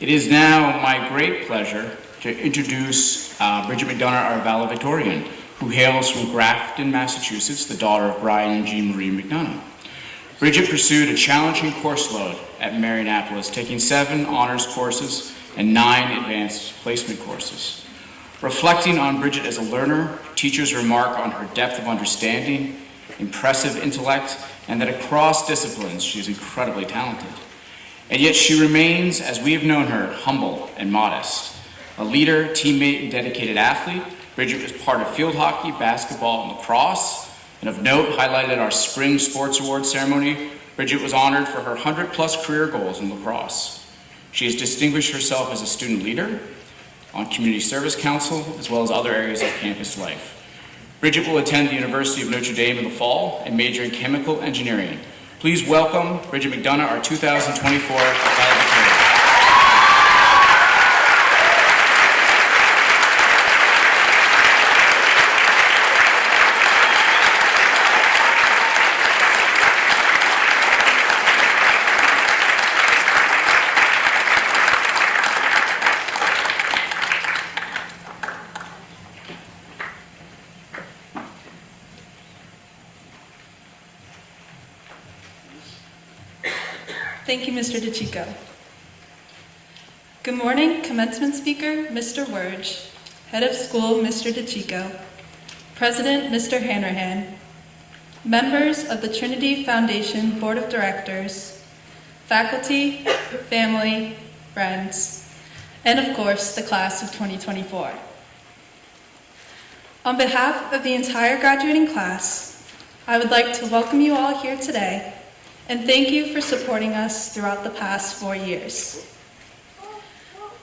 It is now my great pleasure to introduce Bridget McDonough, our valedictorian, who hails from Grafton, Massachusetts, the daughter of Brian and Jean Marie McDonough. Bridget pursued a challenging course load at Marianapolis, taking 7 honors courses and 9 advanced placement courses. Reflecting on Bridget as a learner, teachers remark on her depth of understanding, impressive intellect, and that across disciplines she is incredibly talented. And yet she remains, as we have known her, humble and modest. A leader, teammate, and dedicated athlete, Bridget was part of field hockey, basketball, and lacrosse. And of note, highlighted at our spring sports awards ceremony, Bridget was honored for her 100-plus career goals in lacrosse. She has distinguished herself as a student leader, on Community Service Council, as well as other areas of campus life. Bridget will attend the University of Notre Dame in the fall and major in chemical engineering. Please welcome Bridget McDonough, our 2024 valedictorian. Thank you, Mr. DeChico. Good morning, commencement speaker, Mr. Werge, head of school, Mr. DeChico, president, Mr. Hanrahan, members of the Trinity Foundation Board of Directors, faculty, family, friends, and of course, the class of 2024. On behalf of the entire graduating class, I would like to welcome you all here today and thank you for supporting us throughout the past 4 years.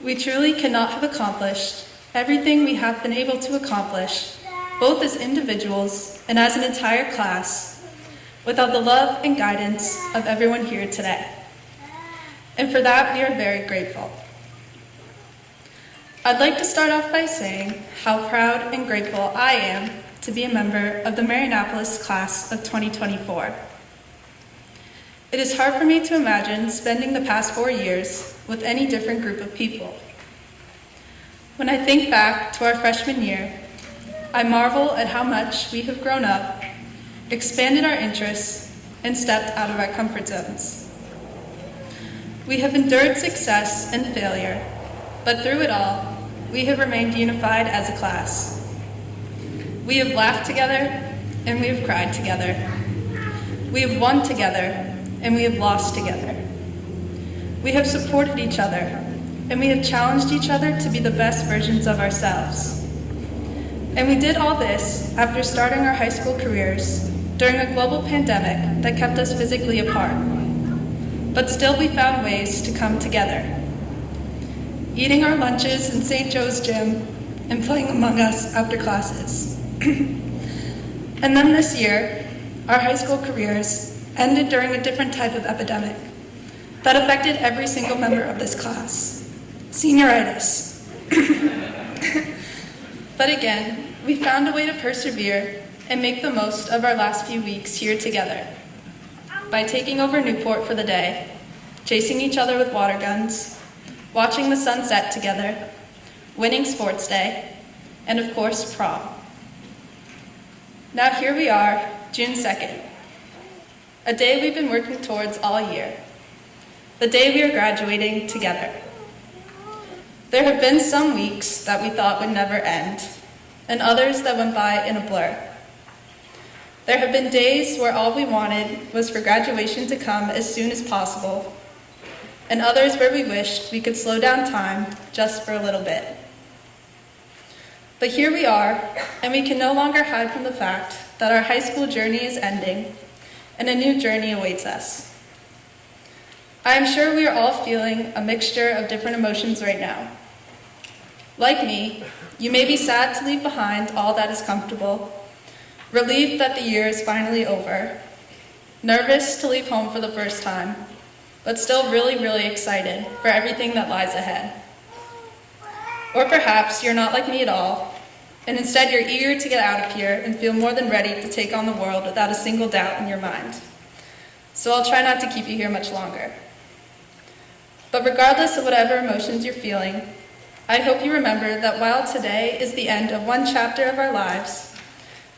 We truly cannot have accomplished everything we have been able to accomplish, both as individuals and as an entire class, without the love and guidance of everyone here today. And for that, we are very grateful. I'd like to start off by saying how proud and grateful I am to be a member of the Marianapolis class of 2024. It is hard for me to imagine spending the past 4 years with any different group of people. When I think back to our freshman year, I marvel at how much we have grown up, expanded our interests, and stepped out of our comfort zones. We have endured success and failure, but through it all, we have remained unified as a class. We have laughed together, and we have cried together. We have won together, and we have lost together. We have supported each other, and we have challenged each other to be the best versions of ourselves. And we did all this after starting our high school careers during a global pandemic that kept us physically apart. But still we found ways to come together, eating our lunches in St. Joe's gym and playing Among Us after classes. And then this year, our high school careers ended during a different type of epidemic that affected every single member of this class, senioritis. But again, we found a way to persevere and make the most of our last few weeks here together by taking over Newport for the day, chasing each other with water guns, watching the sunset together, winning sports day, and of course, prom. Now here we are, June 2nd, a day we've been working towards all year, the day we are graduating together. There have been some weeks that we thought would never end, and others that went by in a blur. There have been days where all we wanted was for graduation to come as soon as possible, and others where we wished we could slow down time just for a little bit. But here we are, and we can no longer hide from the fact that our high school journey is ending, and a new journey awaits us. I am sure we are all feeling a mixture of different emotions right now. Like me, you may be sad to leave behind all that is comfortable, relieved that the year is finally over, nervous to leave home for the first time, but still really, really excited for everything that lies ahead. Or perhaps you're not like me at all, and instead you're eager to get out of here and feel more than ready to take on the world without a single doubt in your mind. So I'll try not to keep you here much longer. But regardless of whatever emotions you're feeling, I hope you remember that while today is the end of one chapter of our lives,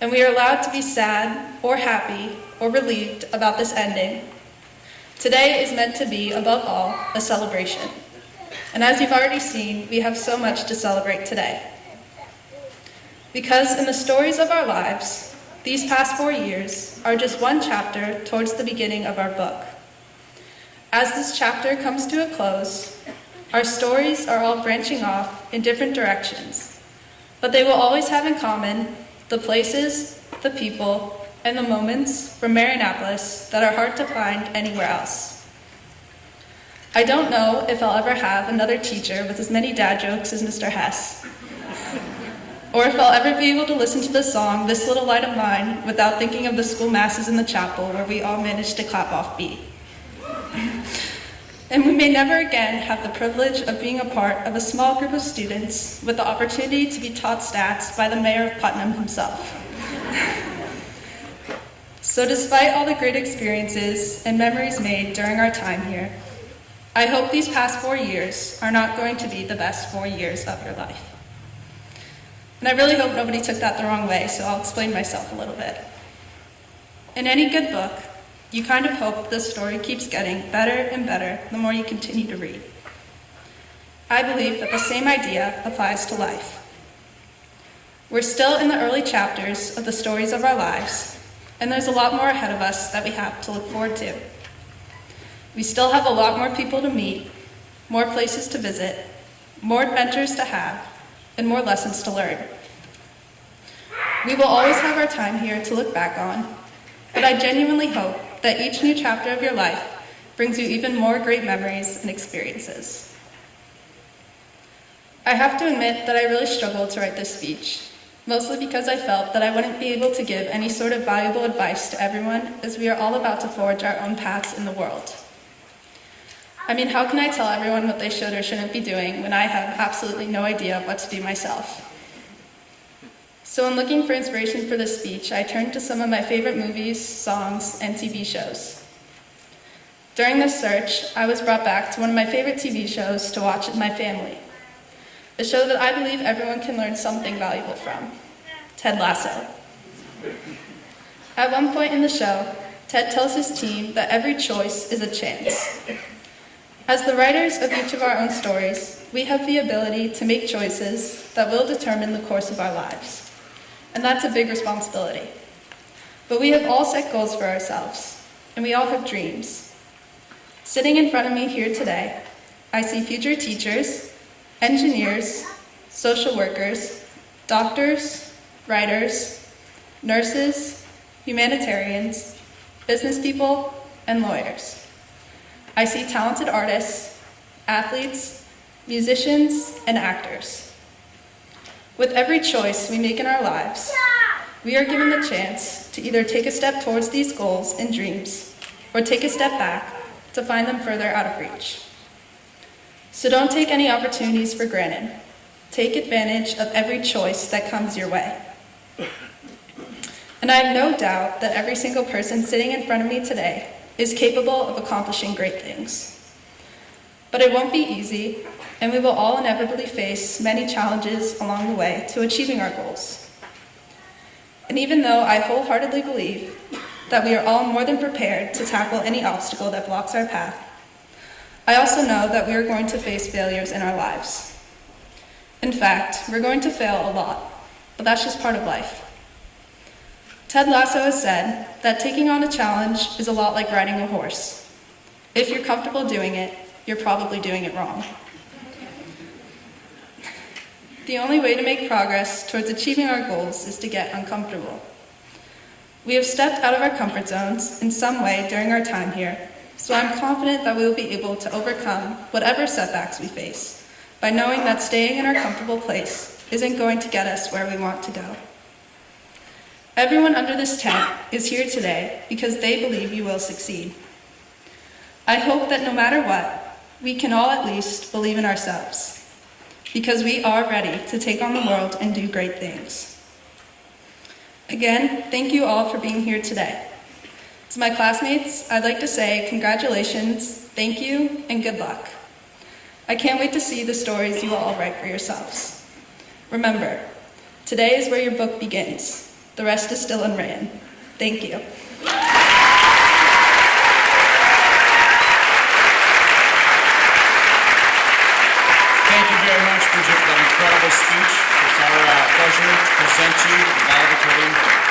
and we are allowed to be sad or happy or relieved about this ending, today is meant to be, above all, a celebration. And as you've already seen, we have so much to celebrate today. Because in the stories of our lives, these past 4 years are just one chapter towards the beginning of our book. As this chapter comes to a close, our stories are all branching off in different directions, but they will always have in common the places, the people, and the moments from Marianapolis that are hard to find anywhere else. I don't know if I'll ever have another teacher with as many dad jokes as Mr. Hess, or if I'll ever be able to listen to the song "This Little Light of Mine" without thinking of the school masses in the chapel where we all managed to clap off beat. And we may never again have the privilege of being a part of a small group of students with the opportunity to be taught stats by the mayor of Putnam himself. So despite all the great experiences and memories made during our time here, I hope these past 4 years are not going to be the best 4 years of your life. And I really hope nobody took that the wrong way, so I'll explain myself a little bit. In any good book, you kind of hope the story keeps getting better and better the more you continue to read. I believe that the same idea applies to life. We're still in the early chapters of the stories of our lives, and there's a lot more ahead of us that we have to look forward to. We still have a lot more people to meet, more places to visit, more adventures to have, and more lessons to learn. We will always have our time here to look back on, but I genuinely hope that each new chapter of your life brings you even more great memories and experiences. I have to admit that I really struggled to write this speech, mostly because I felt that I wouldn't be able to give any sort of valuable advice to everyone, as we are all about to forge our own paths in the world. I mean, how can I tell everyone what they should or shouldn't be doing when I have absolutely no idea what to do myself? So in looking for inspiration for this speech, I turned to some of my favorite movies, songs, and TV shows. During this search, I was brought back to one of my favorite TV shows to watch with my family, a show that I believe everyone can learn something valuable from, Ted Lasso. At one point in the show, Ted tells his team that every choice is a chance. As the writers of each of our own stories, we have the ability to make choices that will determine the course of our lives. And that's a big responsibility. But we have all set goals for ourselves, and we all have dreams. Sitting in front of me here today, I see future teachers, engineers, social workers, doctors, writers, nurses, humanitarians, business people, and lawyers. I see talented artists, athletes, musicians, and actors. With every choice we make in our lives, we are given the chance to either take a step towards these goals and dreams, or take a step back to find them further out of reach. So don't take any opportunities for granted. Take advantage of every choice that comes your way. And I have no doubt that every single person sitting in front of me today is capable of accomplishing great things. But it won't be easy, and we will all inevitably face many challenges along the way to achieving our goals. And even though I wholeheartedly believe that we are all more than prepared to tackle any obstacle that blocks our path, I also know that we are going to face failures in our lives. In fact, we're going to fail a lot, but that's just part of life. Ted Lasso has said that taking on a challenge is a lot like riding a horse. If you're comfortable doing it, you're probably doing it wrong. The only way to make progress towards achieving our goals is to get uncomfortable. We have stepped out of our comfort zones in some way during our time here, so I'm confident that we will be able to overcome whatever setbacks we face by knowing that staying in our comfortable place isn't going to get us where we want to go. Everyone under this tent is here today because they believe you will succeed. I hope that no matter what, we can all at least believe in ourselves, because we are ready to take on the world and do great things. Again, thank you all for being here today. To my classmates, I'd like to say congratulations, thank you, and good luck. I can't wait to see the stories you will all write for yourselves. Remember, today is where your book begins. The rest is still unwritten. Thank you. Thank you very much, Bridget, for that incredible speech. It's our pleasure to present to you the valedictorian.